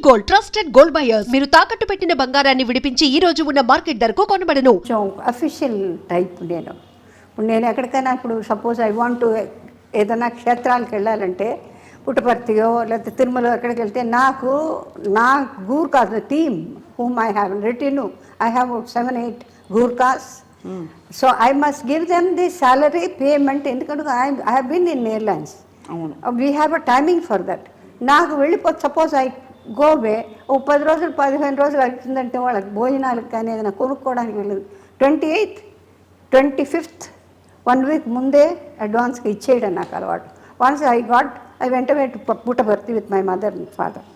Gold trusted gold buyers మీరు తాకట్టు పెట్టిన బంగారాన్ని విడిపించి ఈ రోజు ఉన్న మార్కెట్ ధరకు కొనబడను. అఫీషియల్ టైప్ నేను ఎక్కడికైనా ఇప్పుడు సపోజ్ ఐ వాంట్ టు ఏదైనా క్షేత్రాలకు వెళ్ళాలంటే పుట్టపర్తియో లేకపోతే తిరుమల ఎక్కడికి వెళ్తే నా Gurkhas team whom I have return I have 7-8 Gurkhas. So I must give them the salary payment. ఎందుకంటే I have been in airlines, we have a timing for that. నాకు వెళ్ళిపోతే సపోజ్ ఐ గోవే 10 రోజులు 15 రోజులు అవుతుందంటే వాళ్ళకి భోజనాలకు కానీ ఏదైనా కొనుక్కోవడానికి వెళ్ళదు. 28th 25th 1 week ముందే అడ్వాన్స్గా ఇచ్చేయడం నాకు అలవాటు. Once I went Puttaparthi with my mother and father.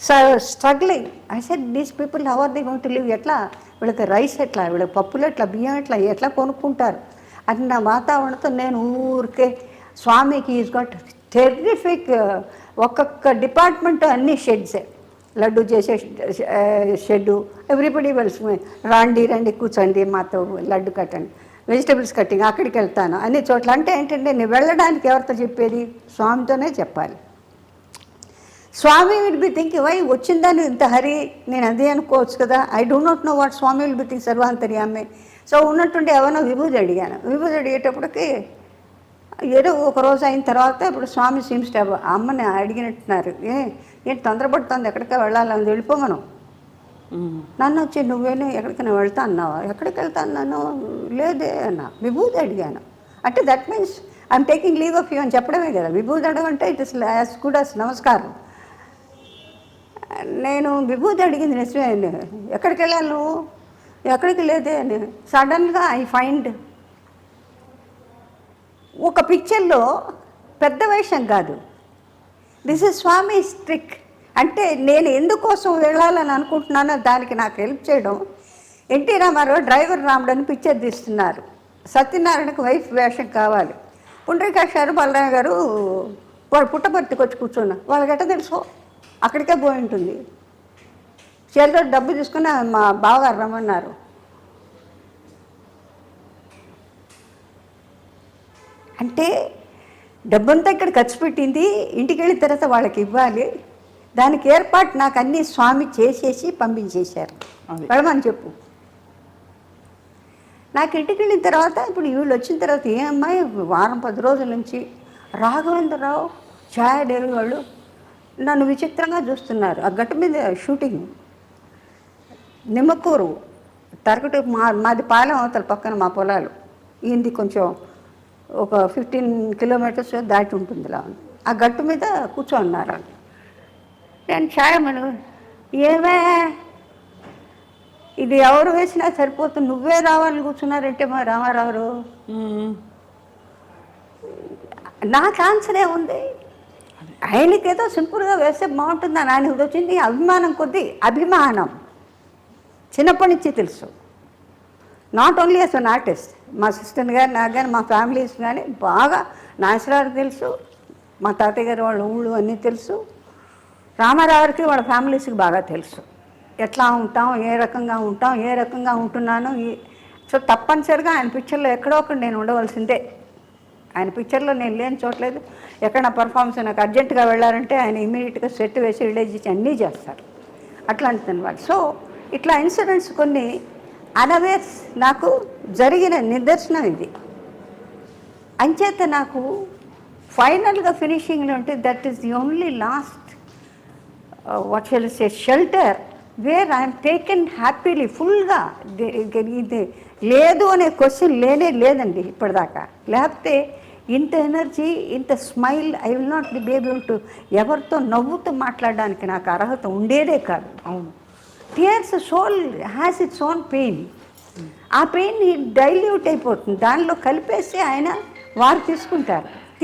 So struggling I said these people how are they going to live, ఎట్లా వీళ్ళకి రైస్ ఎట్లా, వీళ్ళకి పప్పులు ఎట్లా, బియ్యం ఎట్లా కొనుక్కుంటారు అని నా వాతావరణంతో నేను ఊరికే స్వామికి ఈజ్ గాట్ టెర్రిఫిక్. ఒక్కొక్క డిపార్ట్మెంట్ అన్ని షెడ్సే, లడ్డు చేసే షెడ్డు, ఎవ్రీబడి వెల్స్ రండి కూర్చోండి మాతో లడ్డు కట్టండి, వెజిటబుల్స్ కట్టింగ్ అక్కడికి వెళ్తాను అన్ని చోట్ల. అంటే ఏంటంటే నేను వెళ్ళడానికి ఎవరితో చెప్పేది, స్వామితోనే చెప్పాలి. Swami will be thinking why వచ్చిందని ఇంత హరి, నేను అదే అనుకోవచ్చు కదా. I do not know what Swami will be think సర్వాంతర్యామి. సో ఉన్నట్టుండి ఎవరో విభూతి అడిగాను. విభూతి అడిగేటప్పటికి ఏదో ఒక రోజు అయిన తర్వాత ఇప్పుడు స్వామి సీమ్స్ టు అమ్మని అడిగినట్టున్నారు, ఏంటి తొందరపడుతుంది ఎక్కడికి వెళ్ళాలని వెళ్ళిపోమను. నన్ను వచ్చి నువ్వేను ఎక్కడికైనా వెళ్తా అన్నావా, ఎక్కడికి వెళ్తా అన్నాను, లేదే అన్నా. విభూతి అడిగాను అంటే that means I'm taking leave of you అని చెప్పడమే కదా. విభూతి అడగంటే it is as good as నమస్కారం. నేను విభూతి అడిగింది నిజమే. ఎక్కడికి వెళ్ళాలి నువ్వు, ఎక్కడికి లేదే అని. సడన్గా ఐ ఫైండ్ ఒక పిక్చర్లో పెద్ద వేషం కాదు, దిస్ ఇస్ స్వామి ట్రిక్. అంటే నేను ఎందుకోసం వెళ్ళాలని అనుకుంటున్నానో దానికి నాకు హెల్ప్ చేయడం. ఎన్టీ రామారావు డ్రైవర్ రాముడు అని పిక్చర్ తీస్తున్నారు, సత్యనారాయణకు వైఫ్ వేషం కావాలి. పుండ్రీకాక్ష గారు బలరామ గారు వాళ్ళు పుట్టపర్తికి వచ్చి కూర్చున్నారు. వాళ్ళకి ఎట్ట తెలుసు, అక్కడికే పోయి ఉంటుంది. చేతిలో డబ్బు తీసుకుని మా బావగారు రమ్మన్నారు. అంటే డబ్బంతా ఇక్కడ ఖర్చు పెట్టింది, ఇంటికి వెళ్ళిన తర్వాత వాళ్ళకి ఇవ్వాలి. దానికి ఏర్పాటు నాకు అన్నీ స్వామి చేసేసి పంపించేశారు. వెళ్ళమని చెప్పు. నాకు ఇంటికి వెళ్ళిన తర్వాత ఇప్పుడు వీళ్ళు వచ్చిన తర్వాత ఏ అమ్మాయి వారం 10 రోజుల నుంచి రాఘవేంద్రరావు ఛాయా డేవి వాళ్ళు నన్ను విచిత్రంగా చూస్తున్నారు. ఆ గట్టు మీద షూటింగ్, నిమ్మకూరు తరగటి మాది పాలెం అవతల పక్కన మా పొలాలు, ఈయనది కొంచెం ఒక 15 kilometers దాటి ఉంటుంది. ఇలా ఆ గట్టు మీద కూర్చోన్నారు. నేను ఛాయమను, ఏమే ఇది ఎవరు వేసినా సరిపోతుంది, నువ్వే రావాలని కూర్చున్నారంటే మా రామారావు. నాకు ఆన్సరే ఉంది, ఆయనకేదో సింపుల్గా వేస్తే బాగుంటుందని ఆయనకి వచ్చింది. అభిమానం కొద్దీ, అభిమానం చిన్నప్పటి నుంచి తెలుసు. Not only as an artist, మా సిస్టర్ గారు నాకు కానీ మా ఫ్యామిలీస్ కానీ బాగా నాగేశ్వరరావుకి తెలుసు, మా తాతయ్య గారు వాళ్ళ ఊళ్ళు అన్నీ తెలుసు, రామారావుకి వాళ్ళ ఫ్యామిలీస్కి బాగా తెలుసు. ఎట్లా ఉంటాం, ఏ రకంగా ఉంటున్నాను. సో తప్పనిసరిగా ఆయన పిక్చర్లో ఎక్కడో ఒకటి నేను ఉండవలసిందే. ఆయన పిక్చర్లో నేను లేని చోట్లేదు. ఎక్కడ పర్ఫార్మెన్స్ నాకు అర్జెంటుగా వెళ్ళారంటే ఆయన ఇమీడియట్గా సెట్ వేసి రిలీజ్ చేసి అన్నీ చేస్తారు. అట్లాంటిది అనమాట. సో ఇట్లా ఇన్సిడెంట్స్ కొన్ని అనవేర్స్ నాకు జరిగిన నిదర్శనం ఇది. అంచేత నాకు ఫైనల్గా ఫినిషింగ్లో ఉంటే that is the only last what shall say shelter where I'm taken happily ఫుల్గా. ఇది లేదు అనే క్వశ్చన్ లేదండి ఇప్పటిదాకా. లేకపోతే ఇంత ఎనర్జీ, ఇంత smile I will not be able to ఎవరితో నవ్వుతూ మాట్లాడడానికి నాకు అర్హత ఉండేదే కాదు. అవును, tears soul has its own pain. ఆ పెయిన్ డైల్యూట్ అయిపోతుంది, దానిలో కలిపేసి ఆయన వారు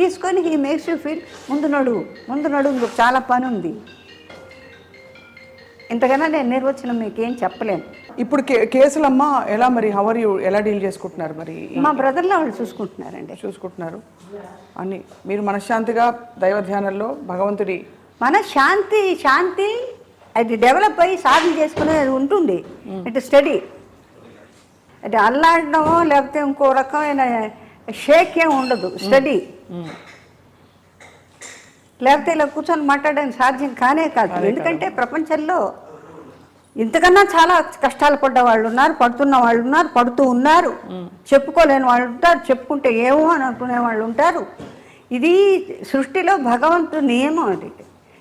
తీసుకొని హీ మేక్స్ యూ ఫీల్ ముందు నడువు ఇంకొక చాలా పని ఉంది. ఇంతకన్నా నేను నిర్వచనం మీకు ఏం చెప్పలేను. ఇప్పుడు కేసులమ్మ ఎలా మరి హవర్ యూ ఎలా డీల్ చేసుకుంటున్నారు? మరి మా బ్రదర్లో వాళ్ళు చూసుకుంటున్నారు అని మీరు మనశ్శాంతిగా దైవ ధ్యానంలో భగవంతుడి శాంతి అది డెవలప్ అయ్యి సాధన చేసుకునేది ఉంటుంది. ఇట్ స్టడీ, అది అల్లాడడమో లేకపోతే ఇంకో రకమైన షేక్ ఏం ఉండదు. స్టడీ లేకపోతే ఇలా కూర్చొని మాట్లాడడానికి సాధ్యం కానే కాదు. ఎందుకంటే ప్రపంచంలో ఇంతకన్నా చాలా కష్టాలు పడ్డ వాళ్ళు ఉన్నారు, పడుతున్న వాళ్ళు ఉన్నారు, పడుతూ ఉన్నారు, చెప్పుకోలేని వాళ్ళు ఉంటారు, చెప్పుకుంటే ఏమో అని అనుకునే వాళ్ళు ఉంటారు. ఇది సృష్టిలో భగవంతుడి నియమం. అది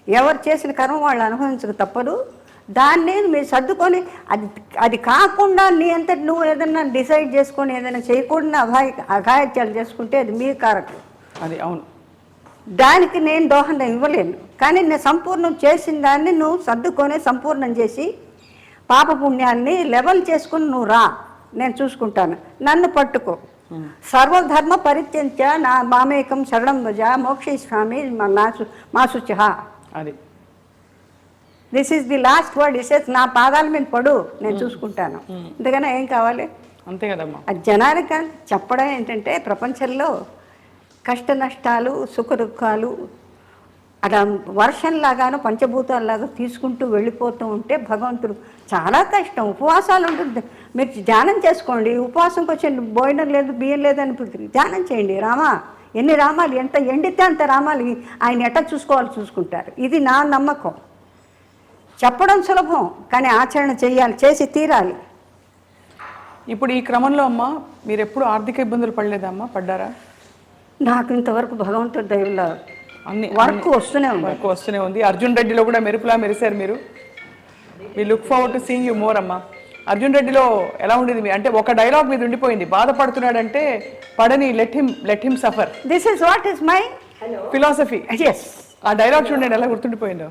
ఎవరు చేసిన కర్మ వాళ్ళు అనుభవించక తప్పదు. దాన్ని మీరు సర్దుకొని అది కాకుండా నీ అంతటి నువ్వు ఏదైనా డిసైడ్ చేసుకొని ఏదైనా చేయకుండా అఘాయిత్యాలు చేసుకుంటే అది మీ కారకం. అది అవును, దానికి నేను దోహదం ఇవ్వలేను. కానీ నేను సంపూర్ణం చేసిన దాన్ని నువ్వు సర్దుకొని సంపూర్ణం చేసి పాపపుణ్యాన్ని లెవెల్ చేసుకుని నువ్వు రా, నేను చూసుకుంటాను. నన్ను పట్టుకో. సర్వధర్మ పరిత్యంచ నా మామేకం శరణం భజ మోక్షేస్వామి మా శుచ. అది this is the last word. ఇసేస్ నా పాదాల మీద పడు, నేను చూసుకుంటాను. ఇంతకన్నా ఏం కావాలి? అంతే కదమ్మా. అది జనానికి చెప్పడం ఏంటంటే ప్రపంచంలో కష్ట నష్టాలు సుఖ దుఃఖాలు అలా వర్షంలాగాను పంచభూతాల్లాగా తీసుకుంటూ వెళ్ళిపోతూ ఉంటే భగవంతుడు చాలా కష్టం. ఉపవాసాలు ఉంటుంది. మీరు ధ్యానం చేసుకోండి. ఉపవాసంకి వచ్చే భోజనం లేదు బియ్యం లేదని ధ్యానం చేయండి. రామా ఎన్ని రామాలు, ఎంత ఎండితే అంత రామాలు ఆయన ఎట్లా చూసుకోవాలి చూసుకుంటారు. ఇది నా నమ్మకం. చెప్పడం సులభం, కానీ ఆచరణ చేయాలి, చేసి తీరాలి. ఇప్పుడు ఈ క్రమంలో అమ్మా మీరు ఎప్పుడు ఆర్థిక ఇబ్బందులు పడలేదమ్మా? పడ్డారా? నాకు ఇంతవరకు భగవంతుడి దయవల్ల అన్ని వర్క్ వస్తూనే ఉంది. వర్క్ వస్తూనే ఉంది. అర్జున్ రెడ్డిలో కూడా మెరుపులా మెరిశారు మీరు. మీ look forward to seeing you more అమ్మా. అర్జున్ రెడ్డిలో ఎలా ఉండేది అంటే ఒక డైలాగ్ మీద ఉండిపోయింది, బాధపడుతున్నాడంటే పడని let him suffer. This is what is my philosophy. Yes. ఆ డైలాగ్ చూడండి ఎలా గుర్తుండిపోయిందో.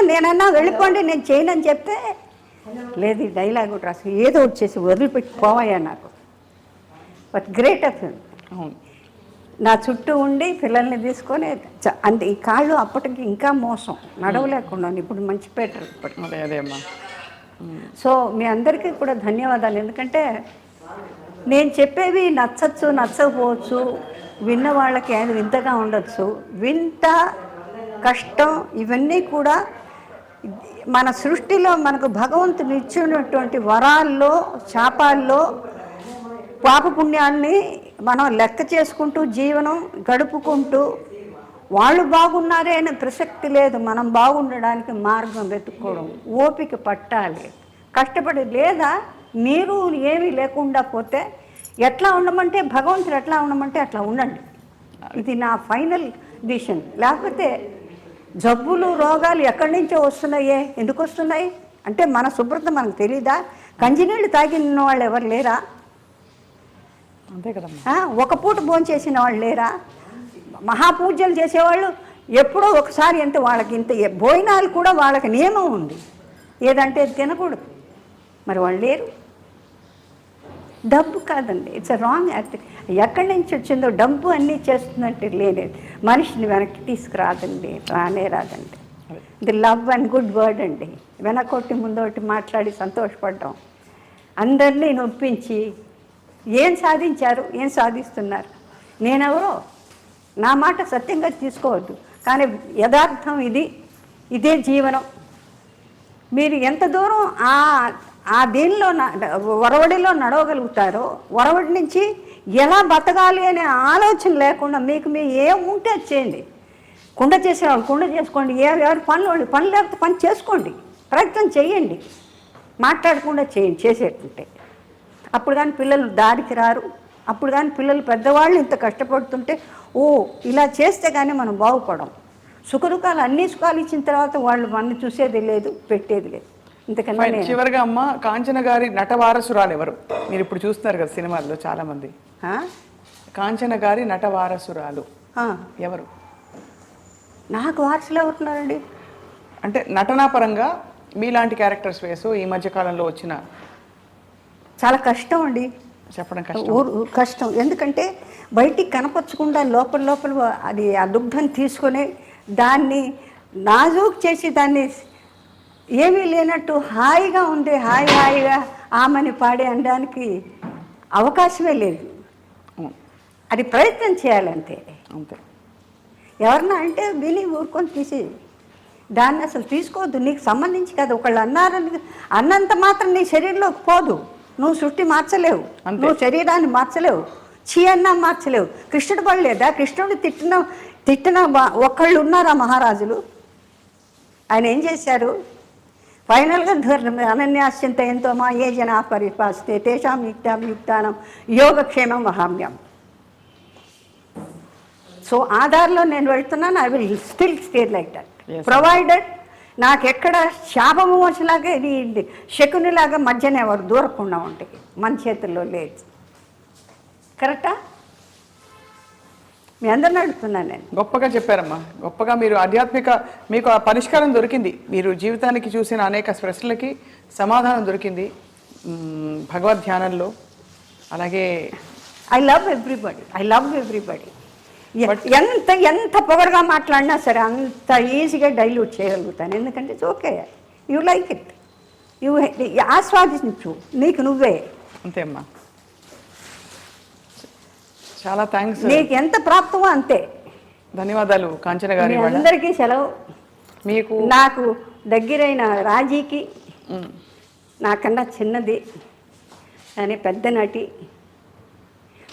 నేనన్నా వెళ్ళిపోండి నేను చేయనని చెప్తే లేదు, ఈ డైలాగ్ రాసి ఏదో వచ్చేసి వదిలిపెట్టి పోవయ్యా నాకు. But great of him. అవును, నా చుట్టూ ఉండి పిల్లల్ని తీసుకొని అంతే. ఈ కాళ్ళు అప్పటికి ఇంకా మోసం, నడవలేకుండా ఇప్పుడు మంచి పెట్టరు ఇప్పుడు. అదే అమ్మా. సో మీ అందరికీ కూడా ధన్యవాదాలు. ఎందుకంటే నేను చెప్పేవి నచ్చచ్చు నచ్చకపోవచ్చు, విన్న వాళ్ళకి అది వింతగా ఉండొచ్చు. వింత కష్టం ఇవన్నీ కూడా మన సృష్టిలో మనకు భగవంతుని ఇచ్చినటువంటి వరాల్లో శాపాల్లో పాపపుణ్యాన్ని మనం లెక్క చేసుకుంటూ జీవనం గడుపుకుంటూ వాళ్ళు బాగున్నారే అనే ప్రసక్తి లేదు. మనం బాగుండడానికి మార్గం వెతుక్కోవడం, ఓపిక పట్టాలి, కష్టపడి. లేదా మీరు ఏమీ లేకుండా పోతే ఎట్లా ఉండమంటే భగవంతుడు ఎట్లా ఉండమంటే అట్లా ఉండండి. ఇది నా ఫైనల్ డిసిషన్. లేకపోతే జబ్బులు రోగాలు ఎక్కడి నుంచో వస్తున్నాయే. ఎందుకు వస్తున్నాయి అంటే మన శుభ్రత మనకు తెలీదా? కంజినీళ్ళు తాగిన వాళ్ళు ఎవరు లేరా? అంతే కదమ్మా. ఒక పూట భోజనం చేసిన వాళ్ళు లేరా? మహాపూజలు చేసేవాళ్ళు ఎప్పుడో ఒకసారి ఎంత వాళ్ళకి ఇంత భోజనాలు కూడా వాళ్ళకి నియమం ఉంది, ఏదంటే తినకూడదు. మరి వాళ్ళు లేరు. డబ్బు కాదండి, ఇట్స్ అ రాంగ్ యాక్ట్. ఎక్కడి నుంచి వచ్చిందో డబ్బు అన్నీ చేస్తుందంటే లేదు, మనిషిని వెనక్కి తీసుకురాదండి, రానే రాదండి. The love and good word అండి. వెనకొట్టి ముందోటి మాట్లాడి సంతోషపడ్డాం, అందరినీ నొప్పించి ఏం సాధించారు, ఏం సాధిస్తున్నారు? నేనెవరో నా మాట సత్యంగా తీసుకోవద్దు, కానీ యథార్థం ఇది, ఇదే జీవనం. మీరు ఎంత దూరం ఆ దీనిలో వరవడిలో నడవగలుగుతారో, వరవడి నుంచి ఎలా బతకాలి అనే ఆలోచన లేకుండా మీకు ఏం ఉంటే అది చేయండి. కుండ చేసేవాళ్ళు కుండ చేసుకోండి, ఎవరి పనులు పని లేకపోతే పని చేసుకోండి, ప్రయత్నం చేయండి, మాట్లాడకుండా చేయండి చేసేటుంటే. అప్పుడు కానీ పిల్లలు దారికి రారు. అప్పుడు కానీ పిల్లలు పెద్దవాళ్ళు ఇంత కష్టపడుతుంటే ఓ ఇలా చేస్తే కానీ మనం బాగుపడం. సుఖదుఖాలు అన్ని సుఖాలు ఇచ్చిన తర్వాత వాళ్ళు మన చూసేది లేదు, పెట్టేది లేదు. ఇంతకన్నా చివరిగా అమ్మ, కాంచన గారి నటవారసురాలు ఎవరు? మీరు ఇప్పుడు చూస్తున్నారు కదా సినిమాల్లో చాలా మంది. కాంచన గారి నటవారసురాలు ఎవరు? నాకు వారసులు ఎవరున్నారండి? అంటే నటనాపరంగా మీలాంటి క్యారెక్టర్స్ వేసు ఈ మధ్యకాలంలో వచ్చిన. చాలా కష్టం అండి చెప్పడం, కష్టం. ఎందుకంటే బయటికి కనపరచకుండా లోపల లోపల అది ఆ దుగ్ధం తీసుకొని దాన్ని నాజూక్ చేసి దాన్ని ఏమీ లేనట్టు హాయిగా ఉంది, హాయిగా ఆమెని పాడే అనడానికి అవకాశమే లేదు. అది ప్రయత్నం చేయాలంతే. అంతే. ఎవరన్నా అంటే విని ఊరుకొని తీసి దాన్ని అసలు తీసుకోవద్దు. నీకు సంబంధించి కదా, ఒకళ్ళు అన్నారని అన్నంత మాత్రం నీ శరీరంలోకి పోదు. నువ్వు సృష్టి మార్చలేవు, నువ్వు శరీరాన్ని మార్చలేవు, చీ అన్నా మార్చలేవు. కృష్ణుడు పడలేదా? కృష్ణుడు తిట్టిన తిట్టిన ఒక్కళ్ళు ఉన్నారా మహారాజులు? ఆయన ఏం చేశారు? ఫైనల్గా అనన్యాశ్చింత ఎంతో మా ఏ జనా పరిపాస్తే తేషాం యుక్తానం యోగక్షేమం వహామ్యం. సో ఆధార్లో నేను వెళ్తున్నాను. I will still stay like that provided నాకు ఎక్కడ శాపము వచ్చేలాగా ఇది శకునిలాగా మధ్యన ఎవరు దూరకుండా ఉంటాయి, మన చేతుల్లో లేదు. కరెక్టా? మీ అందరిని అడుగుతున్నాను నేను. గొప్పగా చెప్పారమ్మా, గొప్పగా మీరు మీకు ఆ పరిష్కారం దొరికింది. మీరు జీవితానికి చూసిన అనేక ప్రశ్నలకి సమాధానం దొరికింది భగవద్ ధ్యానంలో. అలాగే ఐ లవ్ ఎవ్రీబడి. ఎంత ఎంత పొగరుగా మాట్లాడినా సరే అంత ఈజీగా డైల్యూట్ చేయగలుగుతాను. ఎందుకంటే it's okay, you like it, you ఆస్వాదించు నీకు నువ్వే. అంతే అమ్మా, చాలా థ్యాంక్స్. నీకు ఎంత ప్రాప్తమో అంతే. ధన్యవాదాలు కాంచన గారి. అందరికీ సెలవు. మీకు నాకు దగ్గరైన రాజీకి నాకన్నా చిన్నది కానీ పెద్ద నటి,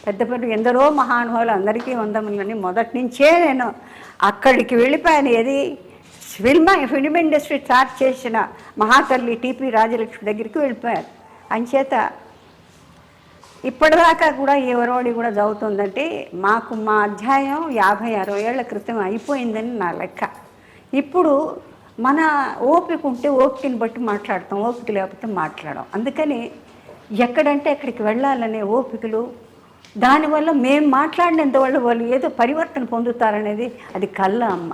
పెద్ద ఎందరో మహానుభావులు అందరికీ వందములని మొదటి నుంచే నేను అక్కడికి వెళ్ళిపోయాను. ఏది ఫిల్మ్ ఇండస్ట్రీ స్టార్ట్ చేసిన మహాతల్లి టీపీ రాజలక్ష్మి దగ్గరికి వెళ్ళిపోయాను. అంచేత ఇప్పటిదాకా కూడా ఎవరోడి కూడా చదువుతుందంటే మాకు మా అధ్యాయం 50-60 ఏళ్ల క్రితం అయిపోయిందని నా లెక్క. ఇప్పుడు మన ఓపిక ఉంటే ఓపికని బట్టి మాట్లాడతాం, ఓపిక లేకపోతే మాట్లాడడం. అందుకని ఎక్కడంటే అక్కడికి వెళ్ళాలనే ఓపికలు, దానివల్ల మేము మాట్లాడినంత వాళ్ళు ఏదో పరివర్తన పొందుతారనేది అది కళ్ళ అమ్మ.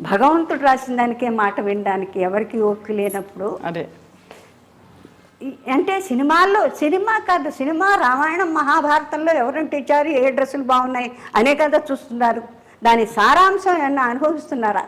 భగవంతుడు రాసిన దానికే మాట వినడానికి ఎవరికి ఓపిక లేనప్పుడు అదే అంటే సినిమా కాదు, సినిమా రామాయణం మహాభారతంలో ఎవరంటే ఇచ్చారు, ఏ డ్రెస్సులు బాగున్నాయి అనే కదా చూస్తున్నారు. దాని సారాంశం ఏమన్నా అనుభవిస్తున్నారా?